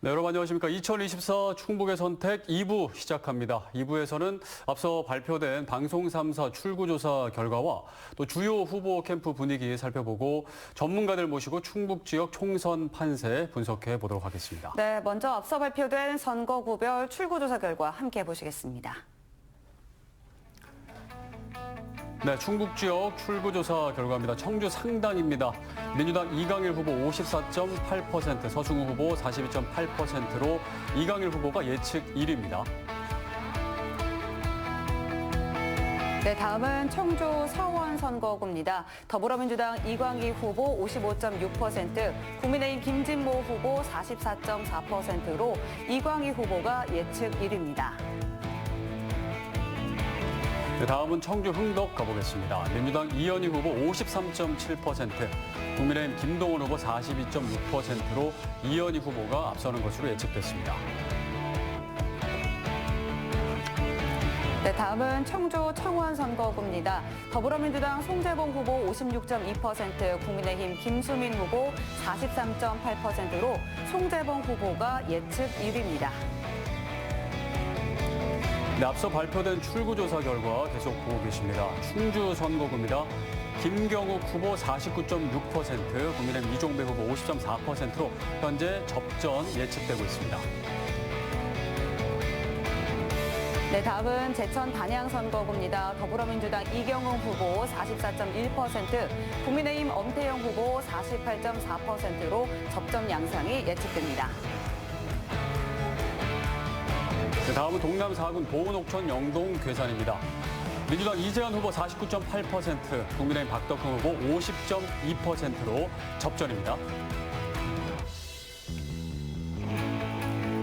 네, 여러분 안녕하십니까. 2024 충북의 선택 2부 시작합니다. 2부에서는 앞서 발표된 방송 3사 출구조사 결과와 또 주요 후보 캠프 분위기 살펴보고 전문가들 모시고 충북 지역 총선 판세 분석해 보도록 하겠습니다. 네, 먼저 앞서 발표된 선거구별 출구조사 결과 함께 보시겠습니다. 네, 충북 지역 출구조사 결과입니다. 청주 상당입니다. 민주당 이강일 후보 54.8%, 서승우 후보 42.8%로 이강일 후보가 예측 1위입니다. 네, 다음은 청주 서원 선거구입니다. 더불어민주당 이광희 후보 55.6%, 국민의힘 김진모 후보 44.4%로 이광희 후보가 예측 1위입니다. 네, 다음은 청주 흥덕 가보겠습니다. 민주당 이현희 후보 53.7%, 국민의힘 김동원 후보 42.6%로 이현희 후보가 앞서는 것으로 예측됐습니다. 네, 다음은 청주 청원 선거구입니다. 더불어민주당 송재봉 후보 56.2%, 국민의힘 김수민 후보 43.8%로 송재봉 후보가 예측 1위입니다. 네, 앞서 발표된 출구조사 결과 계속 보고 계십니다. 충주 선거구입니다. 김경욱 후보 49.6%, 국민의힘 이종배 후보 50.4%로 현재 접전 예측되고 있습니다. 네, 다음은 제천 단양 선거구입니다. 더불어민주당 이경웅 후보 44.1%, 국민의힘 엄태영 후보 48.4%로 접전 양상이 예측됩니다. 네, 다음은 동남 4군 보은옥천 영동 괴산입니다. 민주당 이재현 후보 49.8%, 국민의힘 박덕흠 후보 50.2%로 접전입니다.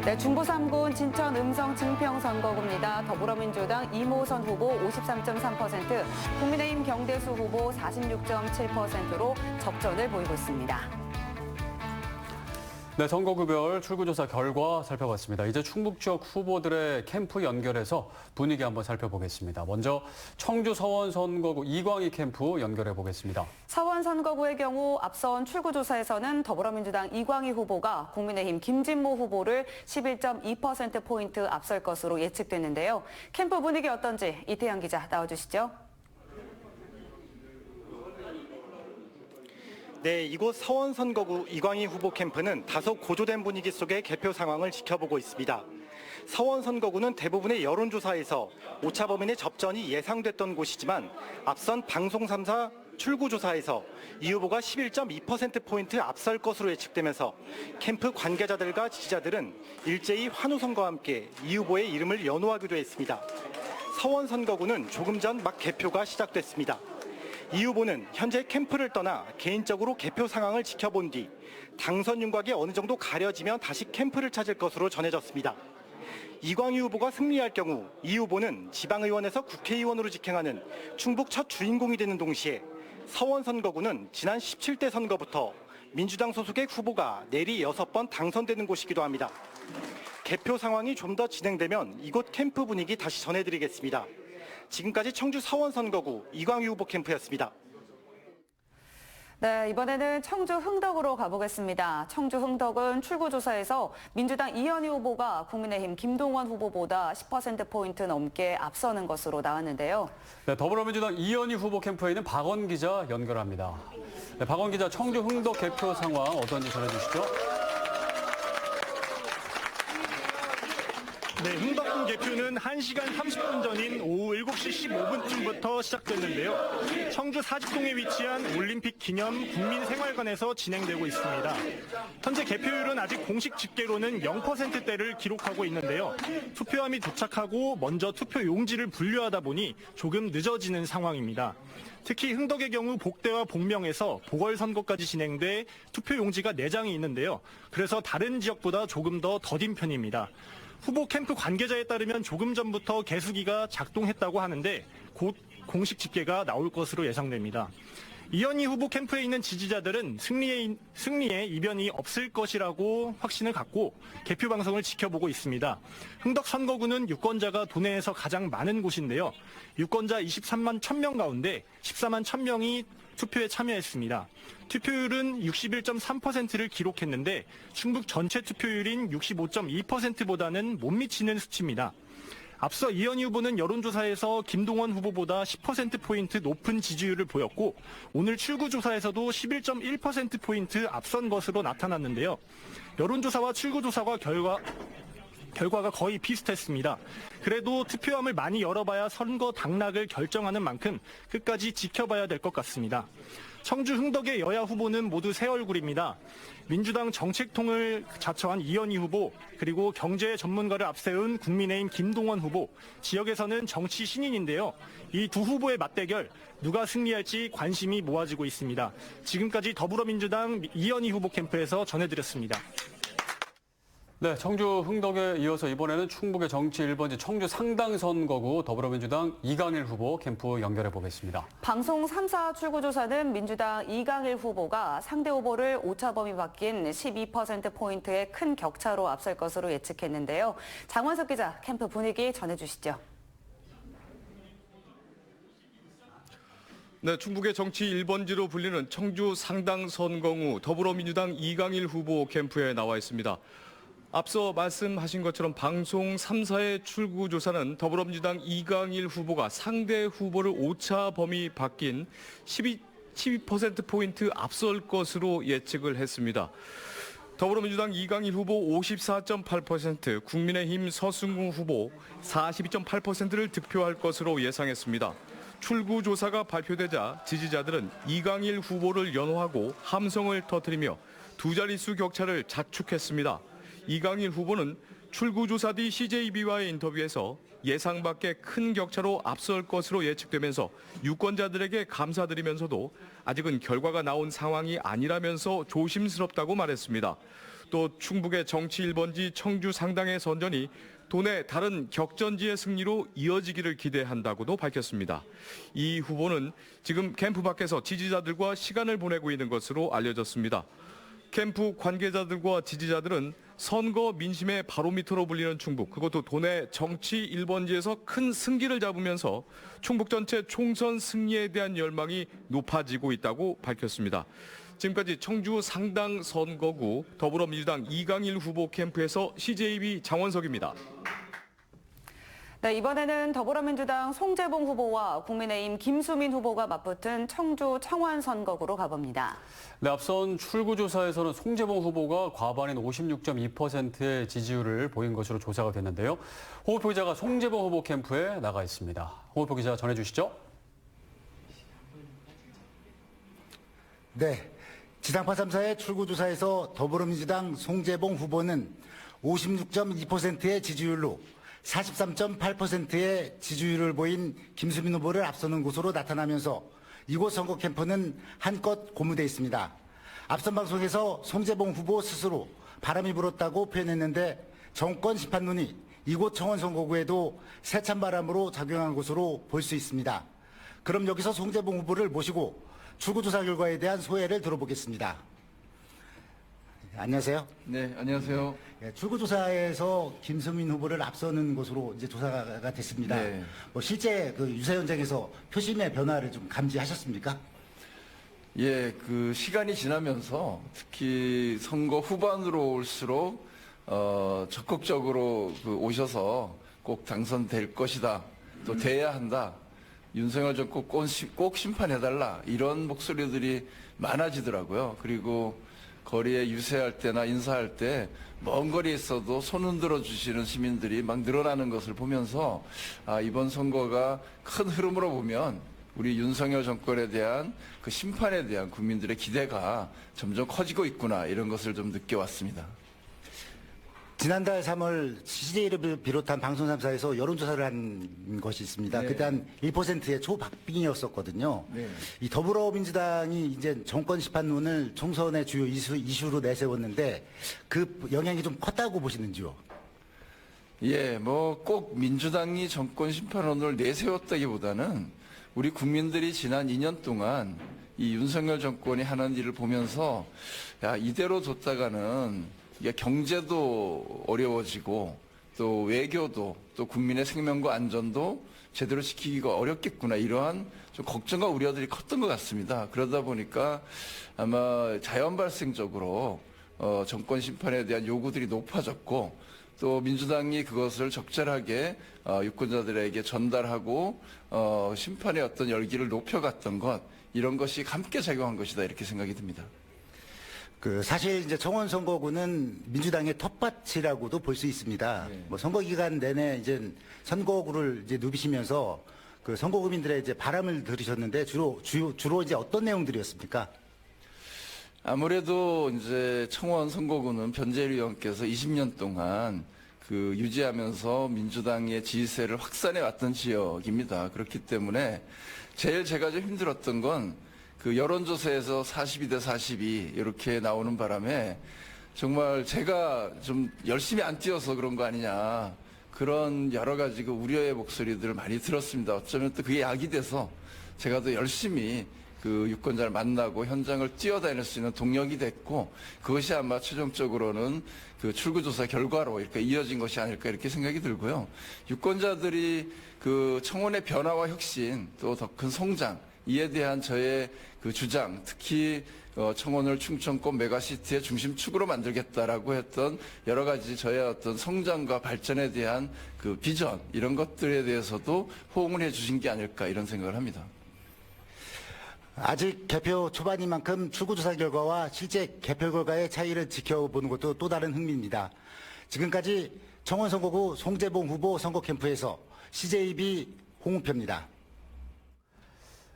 네, 중부 3군 진천 음성 증평 선거구입니다. 더불어민주당 이모선 후보 53.3%, 국민의힘 경대수 후보 46.7%로 접전을 보이고 있습니다. 네, 선거구별 출구조사 결과 살펴봤습니다. 이제 충북 지역 후보들의 캠프 연결해서 분위기 한번 살펴보겠습니다. 먼저 청주 서원 선거구 이광희 캠프 연결해 보겠습니다. 서원 선거구의 경우 앞선 출구조사에서는 더불어민주당 이광희 후보가 국민의힘 김진모 후보를 11.2%포인트 앞설 것으로 예측됐는데요. 캠프 분위기 어떤지 이태영 기자 나와주시죠. 네, 이곳 서원 선거구 이광희 후보 캠프는 다소 고조된 분위기 속의 개표 상황을 지켜보고 있습니다. 서원 선거구는 대부분의 여론조사에서 오차범위의 접전이 예상됐던 곳이지만 앞선 방송 3사 출구조사에서 이 후보가 11.2%포인트 앞설 것으로 예측되면서 캠프 관계자들과 지지자들은 일제히 환호성과 함께 이 후보의 이름을 연호하기도 했습니다. 서원 선거구는 조금 전 막 개표가 시작됐습니다. 이 후보는 현재 캠프를 떠나 개인적으로 개표 상황을 지켜본 뒤 당선 윤곽이 어느 정도 가려지면 다시 캠프를 찾을 것으로 전해졌습니다. 이광희 후보가 승리할 경우 이 후보는 지방의원에서 국회의원으로 직행하는 충북 첫 주인공이 되는 동시에 서원 선거구는 지난 17대 선거부터 민주당 소속의 후보가 내리 6번 당선되는 곳이기도 합니다. 개표 상황이 좀 더 진행되면 이곳 캠프 분위기 다시 전해드리겠습니다. 지금까지 청주 서원 선거구 이광희 후보 캠프였습니다. 네, 이번에는 청주 흥덕으로 가보겠습니다. 청주 흥덕은 출구조사에서 민주당 이현희 후보가 국민의힘 김동원 후보보다 10%포인트 넘게 앞서는 것으로 나왔는데요. 네, 더불어민주당 이현희 후보 캠프에 있는 박원 기자 연결합니다. 네, 박원 기자, 청주 흥덕 개표 상황 어떤지 전해주시죠. 네, 흥덕군 개표는 1시간 30분 전인 오후 7시 15분쯤부터 시작됐는데요. 청주 40동에 위치한 올림픽 기념 국민생활관에서 진행되고 있습니다. 현재 개표율은 아직 공식 집계로는 0%대를 기록하고 있는데요. 투표함이 도착하고 먼저 투표 용지를 분류하다 보니 조금 늦어지는 상황입니다. 특히 흥덕의 경우 복대와 복명에서 보궐선거까지 진행돼 투표 용지가 4장이 있는데요. 그래서 다른 지역보다 조금 더 더딘 편입니다. 후보 캠프 관계자에 따르면 조금 전부터 개수기가 작동했다고 하는데 곧 공식 집계가 나올 것으로 예상됩니다. 이현희 후보 캠프에 있는 지지자들은 승리에 이변이 없을 것이라고 확신을 갖고 개표 방송을 지켜보고 있습니다. 흥덕 선거구는 유권자가 도내에서 가장 많은 곳인데요. 유권자 23만 1000명 가운데 14만 1000명이 투표에 참여했습니다. 투표율은 61.3%를 기록했는데 충북 전체 투표율인 65.2%보다는 못 미치는 수치입니다. 앞서 이현희 후보는 여론조사에서 김동원 후보보다 10%포인트 높은 지지율을 보였고 오늘 출구조사에서도 11.1%포인트 앞선 것으로 나타났는데요. 여론조사와 출구조사가 결과가 거의 비슷했습니다. 그래도 투표함을 많이 열어봐야 선거 당락을 결정하는 만큼 끝까지 지켜봐야 될 것 같습니다. 청주 흥덕의 여야 후보는 모두 새 얼굴입니다. 민주당 정책통을 자처한 이현희 후보, 그리고 경제 전문가를 앞세운 국민의힘 김동원 후보, 지역에서는 정치 신인인데요. 이 두 후보의 맞대결, 누가 승리할지 관심이 모아지고 있습니다. 지금까지 더불어민주당 이현희 후보 캠프에서 전해드렸습니다. 네, 청주 흥덕에 이어서 이번에는 충북의 정치 1번지 청주 상당선거구 더불어민주당 이강일 후보 캠프 연결해 보겠습니다. 방송 3사 출구조사는 민주당 이강일 후보가 상대 후보를 오차 범위 바뀐 12%포인트의 큰 격차로 앞설 것으로 예측했는데요. 장원석 기자, 캠프 분위기 전해주시죠. 네, 충북의 정치 1번지로 불리는 청주 상당선거구 더불어민주당 이강일 후보 캠프에 나와 있습니다. 앞서 말씀하신 것처럼 방송 3사의 출구조사는 더불어민주당 이강일 후보가 상대 후보를 오차 범위 바뀐 12%포인트 앞설 것으로 예측을 했습니다. 더불어민주당 이강일 후보 54.8%, 국민의힘 서승우 후보 42.8%를 득표할 것으로 예상했습니다. 출구조사가 발표되자 지지자들은 이강일 후보를 연호하고 함성을 터뜨리며 두 자릿수 격차를 자축했습니다. 이강일 후보는 출구조사 뒤 CJB와의 인터뷰에서 예상 밖의 큰 격차로 앞설 것으로 예측되면서 유권자들에게 감사드리면서도 아직은 결과가 나온 상황이 아니라면서 조심스럽다고 말했습니다. 또 충북의 정치 1번지 청주 상당의 선전이 도내 다른 격전지의 승리로 이어지기를 기대한다고도 밝혔습니다. 이 후보는 지금 캠프 밖에서 지지자들과 시간을 보내고 있는 것으로 알려졌습니다. 캠프 관계자들과 지지자들은 선거 민심의 바로미터로 불리는 충북, 그것도 도내 정치 1번지에서 큰 승기를 잡으면서 충북 전체 총선 승리에 대한 열망이 높아지고 있다고 밝혔습니다. 지금까지 청주 상당 선거구 더불어민주당 이강일 후보 캠프에서 CJB 장원석입니다. 네, 이번에는 더불어민주당 송재봉 후보와 국민의힘 김수민 후보가 맞붙은 청주 청원 선거구로 가봅니다. 네, 앞선 출구조사에서는 송재봉 후보가 과반인 56.2%의 지지율을 보인 것으로 조사가 됐는데요. 홍호표 기자가 송재봉 후보 캠프에 나가 있습니다. 홍호표 기자 전해주시죠. 네, 지상파 3사의 출구조사에서 더불어민주당 송재봉 후보는 56.2%의 지지율로 43.8%의 지지율을 보인 김수민 후보를 앞서는 곳으로 나타나면서 이곳 선거 캠프는 한껏 고무돼 있습니다. 앞선 방송에서 송재봉 후보 스스로 바람이 불었다고 표현했는데 정권 심판론이 이곳 청원 선거구에도 세찬 바람으로 작용한 것으로 볼 수 있습니다. 그럼 여기서 송재봉 후보를 모시고 출구조사 결과에 대한 소회를 들어보겠습니다. 안녕하세요. 네, 안녕하세요. 출구조사에서 김수민 후보를 앞서는 것으로 이제 조사가 됐습니다. 네. 실제 그 유세 현장에서 표심의 변화를 좀 감지하셨습니까? 예, 그 시간이 지나면서 특히 선거 후반으로 올수록 적극적으로 오셔서 꼭 당선될 것이다, 또 돼야 한다, 윤석열 정권 꼭 심판해달라, 이런 목소리들이 많아지더라고요. 그리고 거리에 유세할 때나 인사할 때 먼 거리에 있어도 손 흔들어 주시는 시민들이 막 늘어나는 것을 보면서 이번 선거가 큰 흐름으로 보면 우리 윤석열 정권에 대한 그 심판에 대한 국민들의 기대가 점점 커지고 있구나, 이런 것을 좀 느껴왔습니다. 지난달 3월 CJ를 비롯한 방송 3사에서 여론조사를 한 것이 있습니다. 네. 그때 한 1%의 초박빙이었었거든요. 네. 이 더불어민주당이 이제 정권 심판론을 총선의 주요 이슈로 내세웠는데 그 영향이 좀 컸다고 보시는지요? 예, 뭐 꼭 민주당이 정권 심판론을 내세웠다기보다는 우리 국민들이 지난 2년 동안 이 윤석열 정권이 하는 일을 보면서 야, 이대로 뒀다가는 이게 경제도 어려워지고 또 외교도 또 국민의 생명과 안전도 제대로 지키기가 어렵겠구나 이러한 좀 걱정과 우려들이 컸던 것 같습니다. 그러다 보니까 아마 자연 발생적으로 정권 심판에 대한 요구들이 높아졌고 또 민주당이 그것을 적절하게 유권자들에게 전달하고 심판의 어떤 열기를 높여갔던 것 이런 것이 함께 작용한 것이다 이렇게 생각이 듭니다. 사실 이제 청원 선거구는 민주당의 텃밭이라고도 볼 수 있습니다. 뭐 선거 기간 내내 이제 선거구를 이제 누비시면서 그 선거구민들의 이제 바람을 들으셨는데 주로 이제 어떤 내용들이었습니까? 아무래도 이제 청원 선거구는 변재일 의원께서 20년 동안 그 유지하면서 민주당의 지지세를 확산해 왔던 지역입니다. 그렇기 때문에 제일 제가 좀 힘들었던 건 그 여론조사에서 42대 42 이렇게 나오는 바람에 정말 제가 좀 열심히 안 뛰어서 그런 거 아니냐 그런 여러 가지 그 우려의 목소리들을 많이 들었습니다. 어쩌면 또 그게 약이 돼서 제가 더 열심히 그 유권자를 만나고 현장을 뛰어다닐 수 있는 동력이 됐고 그것이 아마 최종적으로는 그 출구조사 결과로 이렇게 이어진 것이 아닐까 이렇게 생각이 들고요. 유권자들이 그 청원의 변화와 혁신 또 더 큰 성장 이에 대한 저의 그 주장, 특히 청원을 충청권 메가시티의 중심축으로 만들겠다라고 했던 여러 가지 저의 어떤 성장과 발전에 대한 그 비전 이런 것들에 대해서도 호응을 해주신 게 아닐까 이런 생각을 합니다. 아직 개표 초반인 만큼 출구조사 결과와 실제 개표 결과의 차이를 지켜보는 것도 또 다른 흥미입니다. 지금까지 청원 선거구 송재봉 후보 선거 캠프에서 CJB 홍우표입니다.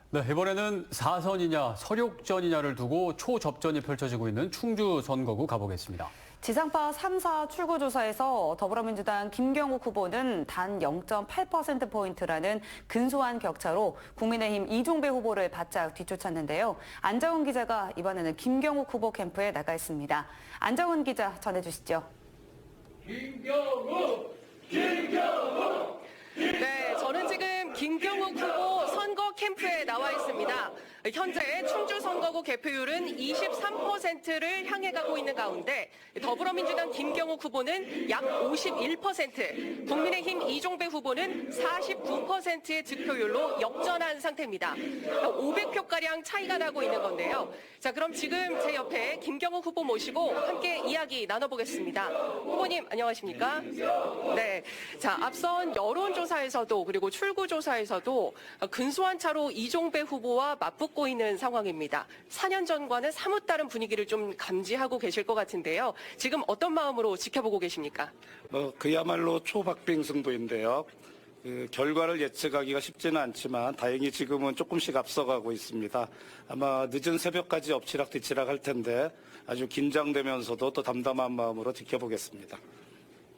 네, 이번에는 4선이냐 서륙전이냐를 두고 초접전이 펼쳐지고 있는 충주 선거구 가보겠습니다. 지상파 3사 출구조사에서 더불어민주당 김경욱 후보는 단 0.8%포인트라는 근소한 격차로 국민의힘 이종배 후보를 바짝 뒤쫓았는데요. 안정훈 기자가 이번에는 김경욱 후보 캠프에 나가 있습니다. 안정훈 기자 전해주시죠. 네, 저는 지금 김경욱 후보 선거 캠프에 나와 있습니다. 현재 충주 선거구 개표율은 23%를 향해 가고 있는 가운데 더불어민주당 김경욱 후보는 약 51%, 국민의힘 이종배 후보는 49%의 득표율로 역전한 상태입니다. 500표가량 차이가 나고 있는 건데요. 자, 그럼 지금 제 옆에 김경욱 후보 모시고 함께 이야기 나눠보겠습니다. 후보님 안녕하십니까? 네. 자, 앞선 여론조사에서도 그리고 출구조사에서도 근소한 차로 이종배 후보와 맞붙고 있는 상황입니다. 4년 전과는 사뭇 다른 분위기를 좀 감지하고 계실 것 같은데요. 지금 어떤 마음으로 지켜보고 계십니까? 그야말로 초박빙 승부인데요. 결과를 예측하기가 쉽지는 않지만 다행히 지금은 조금씩 앞서가고 있습니다. 아마 늦은 새벽까지 엎치락뒤치락 할 텐데 아주 긴장되면서도 또 담담한 마음으로 지켜보겠습니다.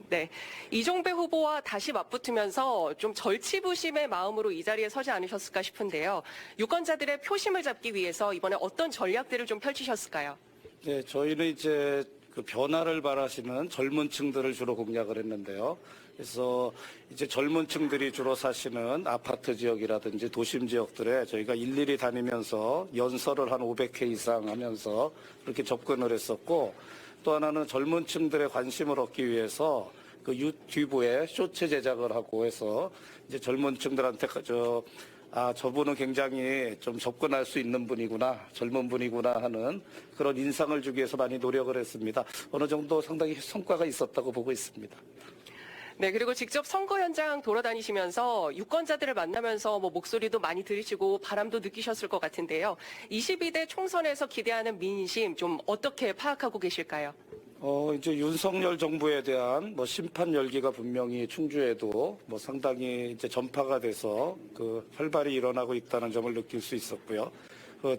네, 이종배 후보와 다시 맞붙으면서 좀 절치부심의 마음으로 이 자리에 서지 않으셨을까 싶은데요. 유권자들의 표심을 잡기 위해서 이번에 어떤 전략들을 좀 펼치셨을까요? 네, 저희는 이제 그 변화를 바라시는 젊은 층들을 주로 공략을 했는데요. 그래서 이제 젊은 층들이 주로 사시는 아파트 지역이라든지 도심 지역들에 저희가 일일이 다니면서 연설을 한 500회 이상 하면서 그렇게 접근을 했었고 또 하나는 젊은 층들의 관심을 얻기 위해서 그 유튜브에 쇼츠 제작을 하고 해서 이제 젊은 층들한테 저분은 굉장히 좀 접근할 수 있는 분이구나, 젊은 분이구나 하는 그런 인상을 주기 위해서 많이 노력을 했습니다. 어느 정도 상당히 성과가 있었다고 보고 있습니다. 네, 그리고 직접 선거 현장 돌아다니시면서 유권자들을 만나면서 목소리도 많이 들으시고 바람도 느끼셨을 것 같은데요. 22대 총선에서 기대하는 민심 좀 어떻게 파악하고 계실까요? 이제 윤석열 정부에 대한 심판 열기가 분명히 충주에도 상당히 이제 전파가 돼서 활발히 일어나고 있다는 점을 느낄 수 있었고요.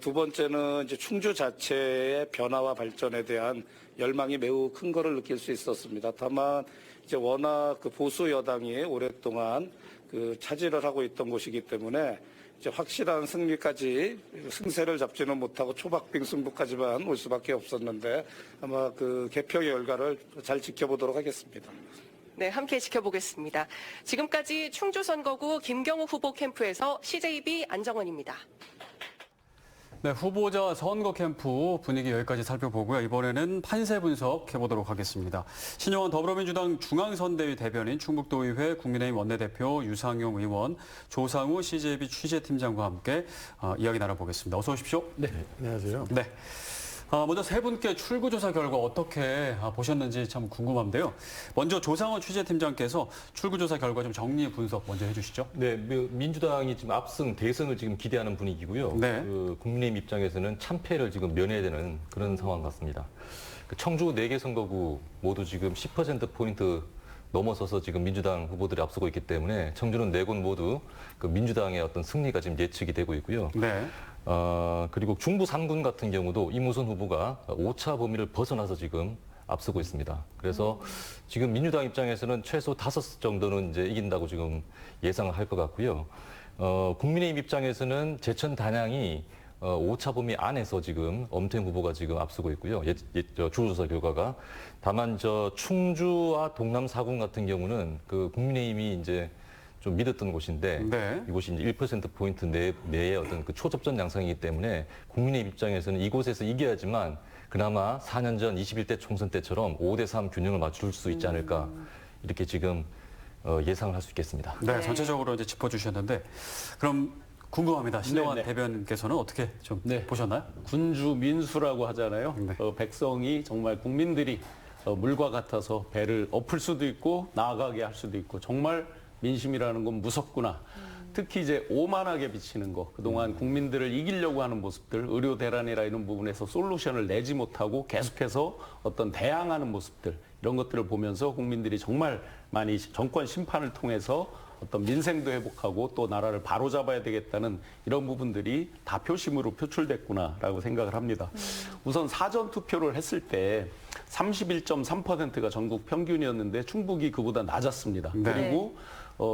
두 번째는 이제 충주 자체의 변화와 발전에 대한 열망이 매우 큰 거를 느낄 수 있었습니다. 다만 이제 워낙 보수 여당이 오랫동안 차지를 하고 있던 곳이기 때문에 이제 확실한 승리까지 승세를 잡지는 못하고 초박빙 승부까지만 올 수밖에 없었는데 아마 개표 결과를 잘 지켜보도록 하겠습니다. 네, 함께 지켜보겠습니다. 지금까지 충주 선거구 김경욱 후보 캠프에서 CJB 안정원입니다. 네, 후보자 선거 캠프 분위기 여기까지 살펴보고요. 이번에는 판세 분석해보도록 하겠습니다. 신영원 더불어민주당 중앙선대위 대변인, 충북도의회 국민의힘 원내대표 유상용 의원, 조상우 CJB 취재팀장과 함께 이야기 나눠보겠습니다. 어서 오십시오. 네, 안녕하세요. 네. 먼저 세 분께 출구조사 결과 어떻게 보셨는지 참 궁금한데요. 먼저 조상원 취재팀장께서 출구조사 결과 좀 정리 분석 먼저 해주시죠. 네, 민주당이 지금 압승, 대승을 지금 기대하는 분위기고요. 네. 국민의힘 입장에서는 참패를 지금 면해야 되는 그런 상황 같습니다. 청주 4개 선거구 모두 지금 10%포인트 넘어서서 지금 민주당 후보들이 앞서고 있기 때문에 청주는 4곳 모두 민주당의 어떤 승리가 지금 예측이 되고 있고요. 네. 그리고 중부 3군 같은 경우도 이무선 후보가 5차 범위를 벗어나서 지금 앞서고 있습니다. 그래서 지금 민주당 입장에서는 최소 5 정도는 이제 이긴다고 지금 예상을 할 것 같고요. 국민의힘 입장에서는 제천 단양이 5차 범위 안에서 지금 엄태웅 후보가 지금 앞서고 있고요. 주조사 결과가. 다만 충주와 동남 4군 같은 경우는 국민의힘이 이제 좀 믿었던 곳인데 네. 이곳이 이제 1%포인트 내의 어떤 초접전 양상이기 때문에 국민의 입장에서는 이곳에서 이겨야지만 그나마 4년 전 21대 총선 때처럼 5대3 균형을 맞출 수 있지 않을까 이렇게 지금 예상을 할 수 있겠습니다. 네, 전체적으로 이제 짚어주셨는데 그럼 궁금합니다. 신영환 네. 대변인께서는 어떻게 좀 보셨나요? 군주 민수라고 하잖아요. 네. 백성이 정말 국민들이 물과 같아서 배를 엎을 수도 있고 나아가게 할 수도 있고 정말 민심이라는 건 무섭구나. 특히 이제 오만하게 비치는 거. 그동안 국민들을 이기려고 하는 모습들, 의료 대란이라 이런 부분에서 솔루션을 내지 못하고 계속해서 어떤 대항하는 모습들, 이런 것들을 보면서 국민들이 정말 많이 정권 심판을 통해서 어떤 민생도 회복하고 또 나라를 바로잡아야 되겠다는 이런 부분들이 다 표심으로 표출됐구나라고 생각을 합니다. 우선 사전 투표를 했을 때 31.3%가 전국 평균이었는데 충북이 그보다 낮았습니다. 네. 그리고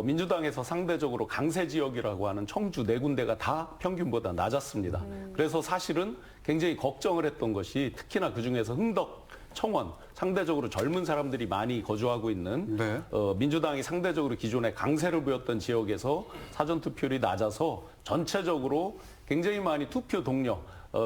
민주당에서 상대적으로 강세 지역이라고 하는 청주 4군데가 다 평균보다 낮았습니다. 그래서 사실은 굉장히 걱정을 했던 것이 특히나 그중에서 흥덕, 청원, 상대적으로 젊은 사람들이 많이 거주하고 있는 네. 민주당이 상대적으로 기존에 강세를 보였던 지역에서 사전투표율이 낮아서 전체적으로 굉장히 많이 투표 동료,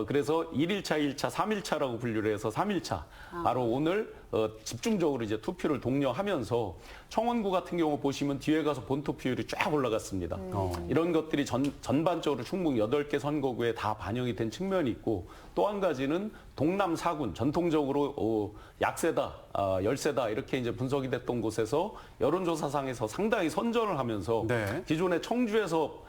그래서 1일차, 2일차, 3일차라고 분류를 해서 3일차. 바로 오늘 집중적으로 이제 투표를 독려하면서 청원구 같은 경우 보시면 뒤에 가서 본투표율이 쫙 올라갔습니다. 이런 것들이 전반적으로 충북 8개 선거구에 다 반영이 된 측면이 있고 또 한 가지는 동남 4군 전통적으로 약세다, 열세다 이렇게 이제 분석이 됐던 곳에서 여론조사상에서 상당히 선전을 하면서 네. 기존에 청주에서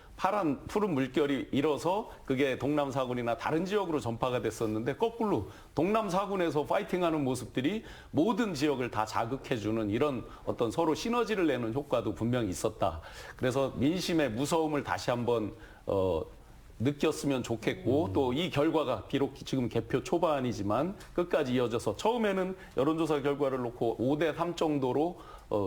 푸른 물결이 일어서 그게 동남 4군이나 다른 지역으로 전파가 됐었는데 거꾸로 동남 4군에서 파이팅하는 모습들이 모든 지역을 다 자극해주는 이런 어떤 서로 시너지를 내는 효과도 분명히 있었다. 그래서 민심의 무서움을 다시 한번 느꼈으면 좋겠고 또 이 결과가 비록 지금 개표 초반이지만 끝까지 이어져서 처음에는 여론조사 결과를 놓고 5대3 정도로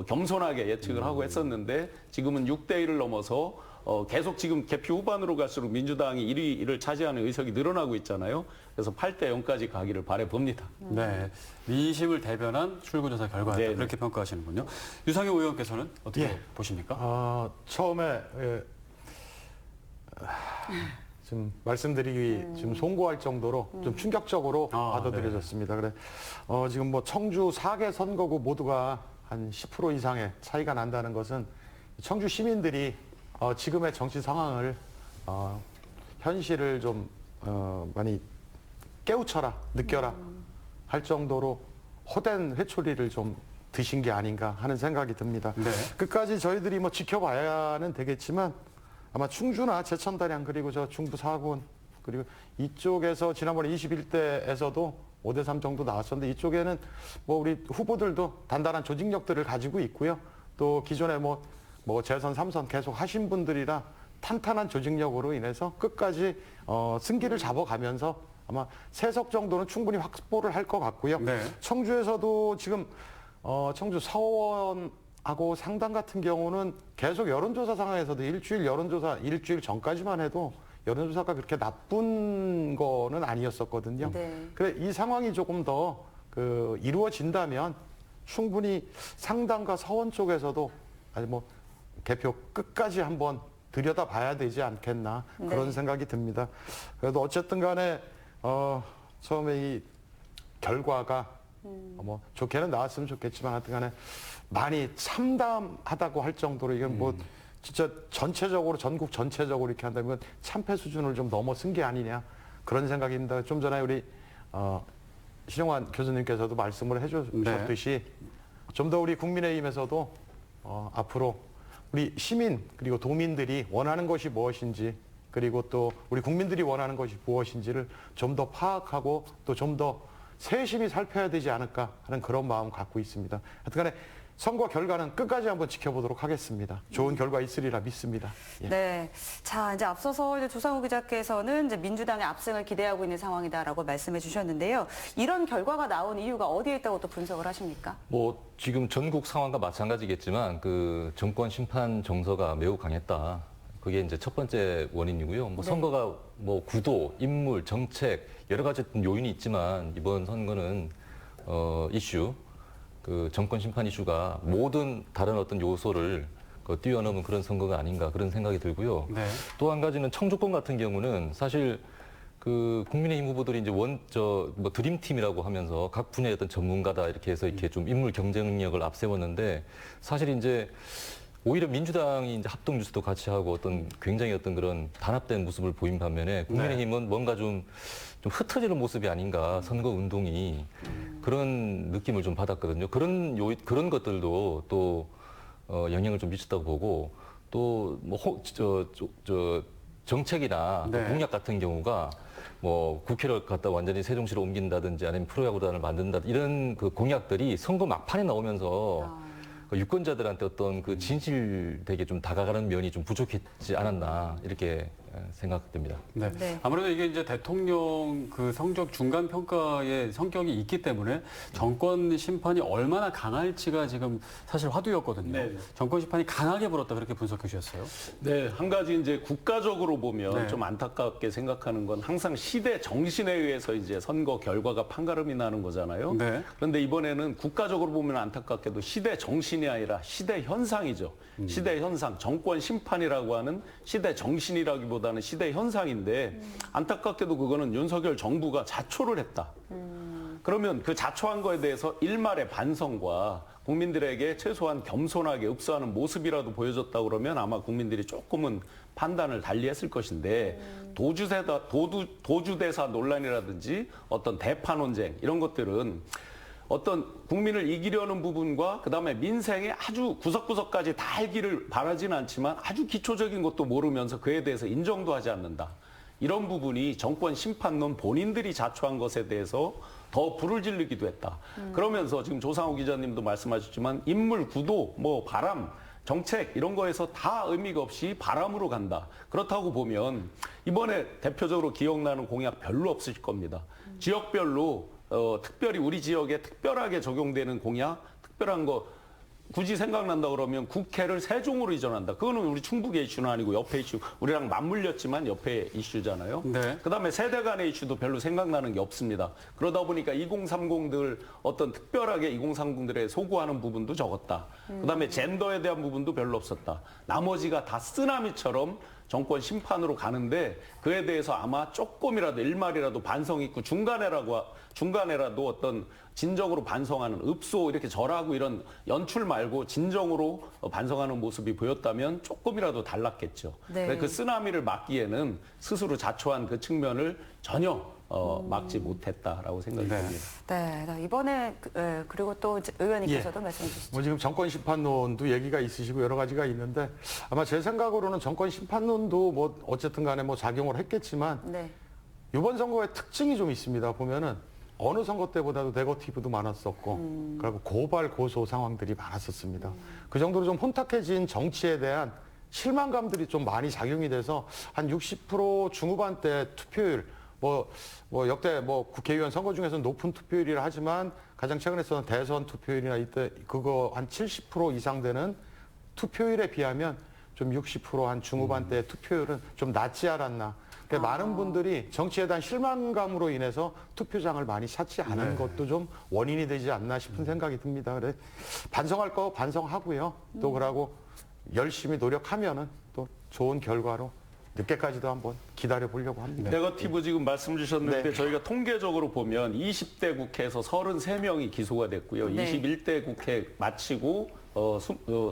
겸손하게 예측을 하고 했었는데 지금은 6대1을 넘어서 계속 지금 개표 후반으로 갈수록 민주당이 1위를 차지하는 의석이 늘어나고 있잖아요. 그래서 8대0까지 가기를 바라봅니다. 네, 민심을 대변한 출구조사 결과였다. 네. 이렇게 평가하시는군요. 유상용 의원께서는 어떻게 보십니까? 처음에 좀 말씀드리기 좀 송구할 정도로 좀 충격적으로 받아들여졌습니다. 그래 지금 뭐 청주 4개 선거구 모두가 한 10% 이상의 차이가 난다는 것은 청주 시민들이 지금의 정치 상황을 현실을 좀 많이 깨우쳐라, 느껴라 할 정도로 호된 회초리를 좀 드신 게 아닌가 하는 생각이 듭니다. 네. 끝까지 저희들이 뭐 지켜봐야는 되겠지만 아마 충주나 제천 단양 그리고 저 중부 4군 그리고 이쪽에서 지난번에 21대에서도 5대3 정도 나왔었는데 이쪽에는 뭐 우리 후보들도 단단한 조직력들을 가지고 있고요. 또 기존에 뭐 재선 3선 계속 하신 분들이라 탄탄한 조직력으로 인해서 끝까지 승기를 잡아가면서 아마 3석 정도는 충분히 확보를 할 것 같고요. 네. 청주에서도 지금 청주 서원하고 상당 같은 경우는 계속 여론조사 상황에서도 일주일 전까지만 해도 여론조사가 그렇게 나쁜 거는 아니었었거든요. 네. 그래 이 상황이 조금 더 이루어진다면 충분히 상당과 서원 쪽에서도 아니 뭐 개표 끝까지 한번 들여다봐야 되지 않겠나 그런 네. 생각이 듭니다. 그래도 어쨌든 간에 처음에 이 결과가 뭐 좋게는 나왔으면 좋겠지만 하여튼 간에 많이 참담하다고 할 정도로 이건 뭐 진짜 전체적으로 전국 전체적으로 이렇게 한다면 참패 수준을 좀 넘어선 게 아니냐 그런 생각입니다. 좀 전에 우리 신영환 교수님께서도 말씀을 해주셨듯이 좀 더 우리 국민의힘에서도 앞으로 우리 시민 그리고 도민들이 원하는 것이 무엇인지 그리고 또 우리 국민들이 원하는 것이 무엇인지를 좀 더 파악하고 또 좀 더 세심히 살펴야 되지 않을까 하는 그런 마음 갖고 있습니다. 하여튼간에 선거 결과는 끝까지 한번 지켜보도록 하겠습니다. 좋은 결과 있으리라 믿습니다. 예. 네. 자, 이제 앞서서 이제 조상우 기자께서는 이제 민주당의 압승을 기대하고 있는 상황이다라고 말씀해 주셨는데요. 이런 결과가 나온 이유가 어디에 있다고 또 분석을 하십니까? 뭐 지금 전국 상황과 마찬가지겠지만 그 정권 심판 정서가 매우 강했다. 그게 이제 첫 번째 원인이고요. 뭐 네. 선거가 뭐 구도, 인물, 정책 여러 가지 요인이 있지만 이번 선거는 이슈 그 정권 심판 이슈가 모든 다른 어떤 요소를 뛰어넘은 그런 선거가 아닌가 그런 생각이 들고요. 네. 또 한 가지는 청주권 같은 경우는 사실 그 국민의힘 후보들이 이제 뭐 드림팀이라고 하면서 각 분야의 어떤 전문가다 이렇게 해서 이렇게 좀 인물 경쟁력을 앞세웠는데 사실 이제 오히려 민주당이 이제 합동 뉴스도 같이 하고 어떤 굉장히 어떤 그런 단합된 모습을 보인 반면에 국민의힘은 뭔가 좀 흩어지는 모습이 아닌가 선거 운동이 그런 느낌을 좀 받았거든요. 그런 것들도 또 영향을 좀 미쳤다고 보고 또 뭐 정책이나 또 공약 같은 경우가 뭐 국회를 갖다 완전히 세종시로 옮긴다든지 아니면 프로야구단을 만든다 이런 그 공약들이 선거 막판에 나오면서 유권자들한테 어떤 그 진실되게 좀 다가가는 면이 좀 부족했지 않았나 이렇게 생각됩니다. 네. 네. 아무래도 이게 이제 대통령 그 성적 중간 평가의 성격이 있기 때문에 정권 심판이 얼마나 강할지가 지금 사실 화두였거든요. 네. 정권 심판이 강하게 불었다 그렇게 분석해 주셨어요. 네, 한 가지 이제 국가적으로 보면 네. 좀 안타깝게 생각하는 건 항상 시대 정신에 의해서 이제 선거 결과가 판가름이 나는 거잖아요. 네. 그런데 이번에는 국가적으로 보면 안타깝게도 시대 정신이 아니라 시대 현상이죠. 시대 현상, 정권 심판이라고 하는 시대 정신이라기보다는 시대 현상인데 안타깝게도 그거는 윤석열 정부가 자초를 했다. 그러면 그 자초한 거에 대해서 일말의 반성과 국민들에게 최소한 겸손하게 읍소하는 모습이라도 보여줬다 그러면 아마 국민들이 조금은 판단을 달리했을 것인데 도주대사 논란이라든지 어떤 대파 논쟁 이런 것들은 어떤 국민을 이기려는 부분과 그다음에 민생의 아주 구석구석까지 다 알기를 바라지는 않지만 아주 기초적인 것도 모르면서 그에 대해서 인정도 하지 않는다. 이런 부분이 정권 심판론 본인들이 자초한 것에 대해서 더 불을 지르기도 했다. 그러면서 지금 조상우 기자님도 말씀하셨지만 인물 구도, 뭐 바람, 정책 이런 거에서 다 의미가 없이 바람으로 간다. 그렇다고 보면 이번에 대표적으로 기억나는 공약 별로 없으실 겁니다. 지역별로 특별히 우리 지역에 특별하게 적용되는 공약, 특별한 거 굳이 생각난다 그러면 국회를 세종으로 이전한다. 그거는 우리 충북의 이슈는 아니고 옆에 이슈, 우리랑 맞물렸지만 옆에 이슈잖아요. 네. 그다음에 세대 간의 이슈도 별로 생각나는 게 없습니다. 그러다 보니까 2030들 어떤 특별하게 2030들에 소구하는 부분도 적었다. 그다음에 젠더에 대한 부분도 별로 없었다. 나머지가 다 쓰나미처럼 정권 심판으로 가는데 그에 대해서 아마 조금이라도 일말이라도 반성 있고 중간에라도 어떤 진정으로 반성하는 읍소 이렇게 절하고 이런 연출 말고 진정으로 반성하는 모습이 보였다면 조금이라도 달랐겠죠. 네. 그 쓰나미를 막기에는 스스로 자초한 그 측면을 전혀 막지 못했다라고 생각이 듭니다. 네, 이번에 그리고 또 이제 의원님께서도 말씀해 주시죠. 뭐 지금 정권 심판론도 얘기가 있으시고 여러 가지가 있는데 아마 제 생각으로는 정권 심판론도 뭐 어쨌든 간에 뭐 작용을 했겠지만 네. 이번 선거의 특징이 좀 있습니다. 보면은 어느 선거 때보다도 네거티브도 많았었고 그리고 고발 고소 상황들이 많았었습니다. 그 정도로 좀 혼탁해진 정치에 대한 실망감들이 좀 많이 작용이 돼서 한 60% 중후반대 투표율 뭐 역대 뭐 국회의원 선거 중에서는 높은 투표율이라 하지만 가장 최근에 썼던 대선 투표율이나 이때 그거 한 70% 이상 되는 투표율에 비하면 좀 60% 한 중후반대 투표율은 좀 낮지 않았나. 그러니까 많은 분들이 정치에 대한 실망감으로 인해서 투표장을 많이 찾지 않은 것도 좀 원인이 되지 않나 싶은 생각이 듭니다. 그래 반성할 거 반성하고요. 또 그러고 열심히 노력하면은 또 좋은 결과로 늦게까지도 한번 기다려 보려고 합니다. 네거티브 지금 말씀 주셨는데 네. 저희가 통계적으로 보면 20대 국회에서 33명이 기소가 됐고요. 네. 21대 국회 마치고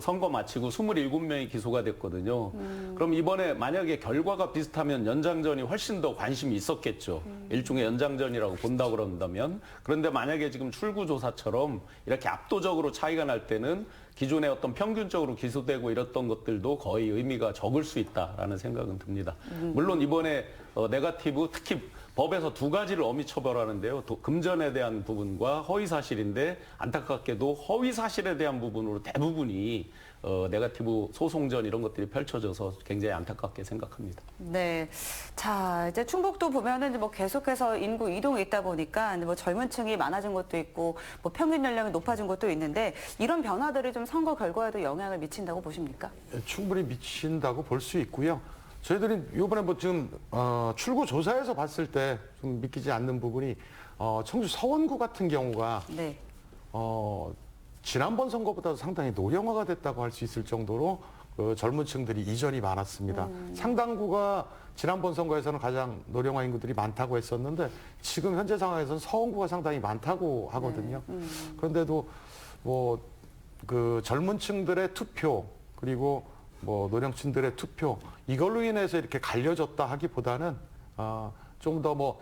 선거 마치고 27명이 기소가 됐거든요. 그럼 이번에 만약에 결과가 비슷하면 연장전이 훨씬 더 관심이 있었겠죠. 일종의 연장전이라고 본다 그런다면. 그런데 만약에 지금 출구조사처럼 이렇게 압도적으로 차이가 날 때는 기존에 어떤 평균적으로 기소되고 이랬던 것들도 거의 의미가 적을 수 있다라는 생각은 듭니다. 물론 이번에 네거티브 특히 법에서 두 가지를 엄히 처벌하는데요. 금전에 대한 부분과 허위 사실인데 안타깝게도 허위 사실에 대한 부분으로 대부분이 네거티브 소송전 이런 것들이 펼쳐져서 굉장히 안타깝게 생각합니다. 네. 자, 이제 충북도 보면은 뭐 계속해서 인구 이동이 있다 보니까 뭐 젊은 층이 많아진 것도 있고 뭐 평균 연령이 높아진 것도 있는데 이런 변화들이 좀 선거 결과에도 영향을 미친다고 보십니까? 충분히 미친다고 볼 수 있고요. 저희들이 이번에 뭐 지금 출구 조사에서 봤을 때 좀 믿기지 않는 부분이 청주 서원구 같은 경우가 네. 지난번 선거보다도 상당히 노령화가 됐다고 할 수 있을 정도로 그 젊은 층들이 이전이 많았습니다. 상당구가 지난번 선거에서는 가장 노령화 인구들이 많다고 했었는데 지금 현재 상황에서는 서원구가 상당히 많다고 하거든요. 그런데도 뭐 그 젊은 층들의 투표 그리고 뭐 노령층들의 투표 이걸로 인해서 이렇게 갈려졌다 하기보다는 좀 더 뭐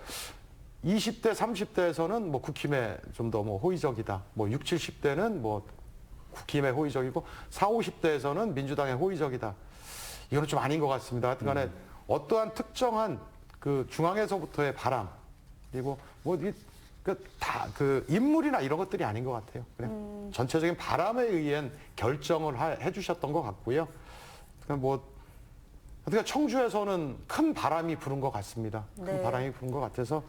20대, 30대에서는 뭐 국힘에 좀 더 뭐 호의적이다. 뭐 60, 70대는 뭐 국힘에 호의적이고 40, 50대에서는 민주당에 호의적이다. 이거는 좀 아닌 것 같습니다. 하여튼간에 어떠한 특정한 그 중앙에서부터의 바람 그리고 뭐 다 그 인물이나 이런 것들이 아닌 것 같아요. 그냥 전체적인 바람에 의한 결정을 해주셨던 것 같고요. 뭐 어떻게 청주에서는 큰 바람이 부는 것 같습니다. 큰 네. 바람이 부는 것 같아서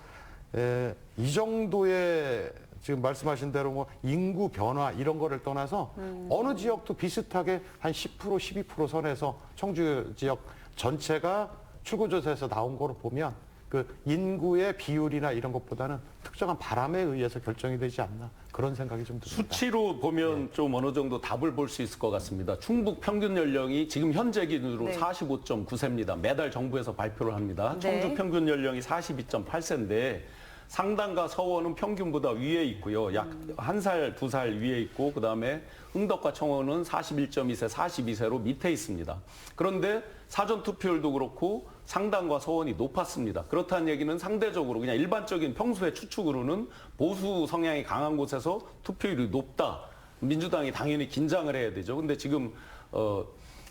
이 정도의 지금 말씀하신 대로 뭐 인구 변화 이런 거를 떠나서 어느 지역도 비슷하게 한 10%, 12% 선에서 청주 지역 전체가 출구조사에서 나온 거로 보면 그 인구의 비율이나 이런 것보다는 특정한 바람에 의해서 결정이 되지 않나 그런 생각이 좀 듭니다. 수치로 보면 좀 어느 정도 답을 볼 수 있을 것 같습니다. 충북 평균 연령이 지금 현재 기준으로 네. 45.9세입니다. 매달 정부에서 발표를 합니다. 네. 청주 평균 연령이 42.8세인데 상당과 서원은 평균보다 위에 있고요. 약 1살, 2살 위에 있고 그다음에 흥덕과 청원은 41.2세, 42세로 밑에 있습니다. 그런데 사전 투표율도 그렇고 상당과 서원이 높았습니다. 그렇다는 얘기는 상대적으로 그냥 일반적인 평소의 추측으로는 보수 성향이 강한 곳에서 투표율이 높다. 민주당이 당연히 긴장을 해야 되죠. 근데 지금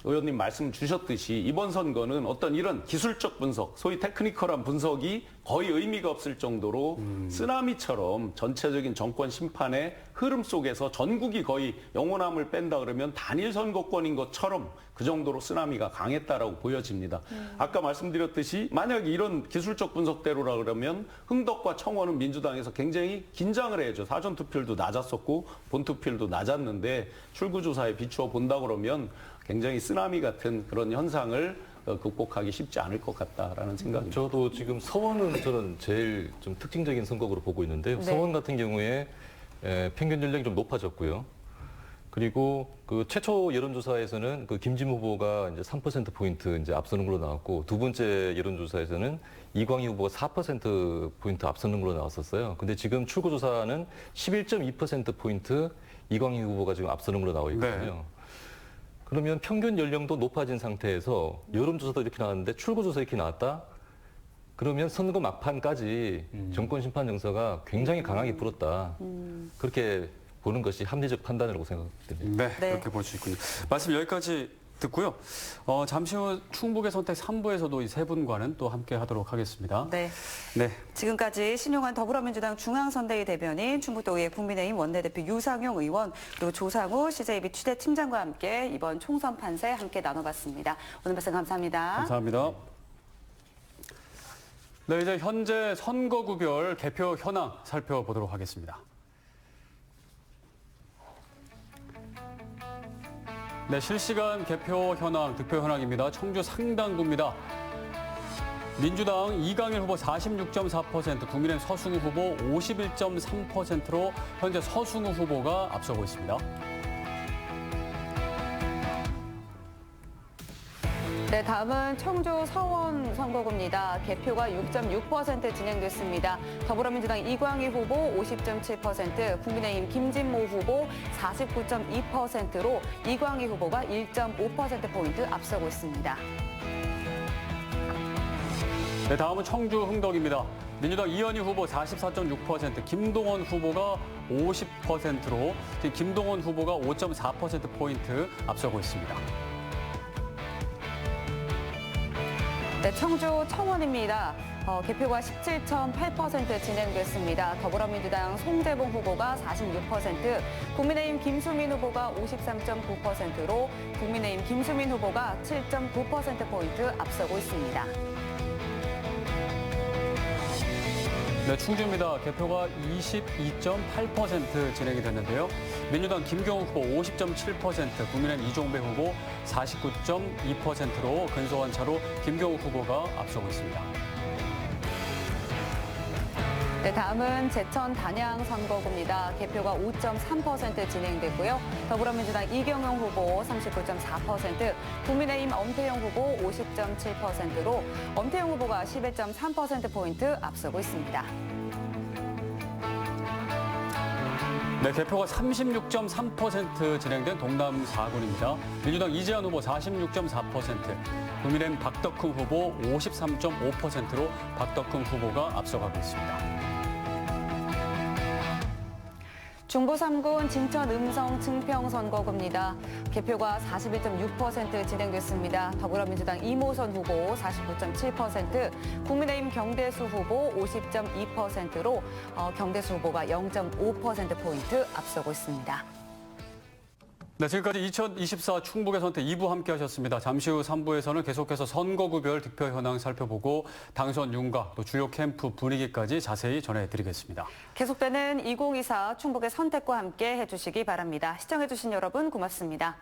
의원님 말씀 주셨듯이 이번 선거는 어떤 이런 기술적 분석, 소위 테크니컬한 분석이 거의 의미가 없을 정도로 쓰나미처럼 전체적인 정권 심판의 흐름 속에서 전국이 거의 영원함을 뺀다 그러면 단일 선거권인 것처럼 그 정도로 쓰나미가 강했다라고 보여집니다. 아까 말씀드렸듯이 만약에 이런 기술적 분석대로라 그러면 흥덕과 청원은 민주당에서 굉장히 긴장을 해야죠. 사전 투표율도 낮았었고 본 투표율도 낮았는데 출구조사에 비추어 본다 그러면 굉장히 쓰나미 같은 그런 현상을 극복하기 쉽지 않을 것 같다라는 생각입니다. 저도 지금 서원은 저는 제일 좀 특징적인 선거구로 보고 있는데요. 네. 서원 같은 경우에 평균 연령이 좀 높아졌고요. 그리고 그 최초 여론조사에서는 그 김진 후보가 이제 3%포인트 이제 앞서는 걸로 나왔고 두 번째 여론조사에서는 이광희 후보가 4%포인트 앞서는 걸로 나왔었어요. 근데 지금 출구조사는 11.2%포인트 이광희 후보가 지금 앞서는 걸로 나와 있거든요. 네. 그러면 평균 연령도 높아진 상태에서 여론조사도 이렇게 나왔는데 출구조사 이렇게 나왔다? 그러면 선거 막판까지 정권 심판 정서가 굉장히 강하게 불었다. 그렇게 보는 것이 합리적 판단이라고 생각됩니다. 네, 그렇게 볼 수 있군요. 말씀 여기까지 듣고요. 잠시 후 충북의 선택 3부에서도 이 세 분과는 또 함께 하도록 하겠습니다. 네. 네. 지금까지 신용환 더불어민주당 중앙선대위 대변인, 충북도의회 국민의힘 원내대표 유상용 의원, 그리고 조상우 CJB 취재팀장과 함께 이번 총선 판세 함께 나눠봤습니다. 오늘 말씀 감사합니다. 감사합니다. 네, 이제 현재 선거구별 개표 현황 살펴보도록 하겠습니다. 네, 실시간 개표 현황, 득표 현황입니다. 청주 상당구입니다. 민주당 이강일 후보 46.4%, 국민의힘 서승우 후보 51.3%로 현재 서승우 후보가 앞서고 있습니다. 네, 다음은 청주 서원 선거구입니다. 개표가 6.6% 진행됐습니다. 더불어민주당 이광희 후보 50.7%, 국민의힘 김진모 후보 49.2%로 이광희 후보가 1.5%포인트 앞서고 있습니다. 네, 다음은 청주 흥덕입니다. 민주당 이현희 후보 44.6%, 김동원 후보가 50%로 김동원 후보가 5.4%포인트 앞서고 있습니다. 네, 청주 청원입니다. 개표가 17.8% 진행됐습니다. 더불어민주당 송재봉 후보가 46%, 국민의힘 김수민 후보가 53.9%로 국민의힘 김수민 후보가 7.9%포인트 앞서고 있습니다. 네, 충주입니다. 개표가 22.8% 진행이 됐는데요. 민주당 김경욱 후보 50.7%, 국민의힘 이종배 후보 49.2%로 근소한 차로 김경욱 후보가 앞서고 있습니다. 네, 다음은 제천 단양 선거구입니다. 개표가 5.3% 진행됐고요. 더불어민주당 이경영 후보 39.4%, 국민의힘 엄태영 후보 50.7%로 엄태영 후보가 11.3%포인트 앞서고 있습니다. 네, 개표가 36.3% 진행된 동남 4군입니다. 민주당 이재한 후보 46.4%, 국민의힘 박덕흠 후보 53.5%로 박덕흠 후보가 앞서가고 있습니다. 중부 3군 진천 음성 증평 선거구입니다. 개표가 41.6% 진행됐습니다. 더불어민주당 이모선 후보 49.7%, 국민의힘 경대수 후보 50.2%로 경대수 후보가 0.5%포인트 앞서고 있습니다. 네, 지금까지 2024 충북의 선택 2부 함께 하셨습니다. 잠시 후 3부에서는 계속해서 선거구별 득표 현황 살펴보고 당선 윤곽, 또 주요 캠프 분위기까지 자세히 전해드리겠습니다. 계속되는 2024 충북의 선택과 함께 해주시기 바랍니다. 시청해주신 여러분 고맙습니다.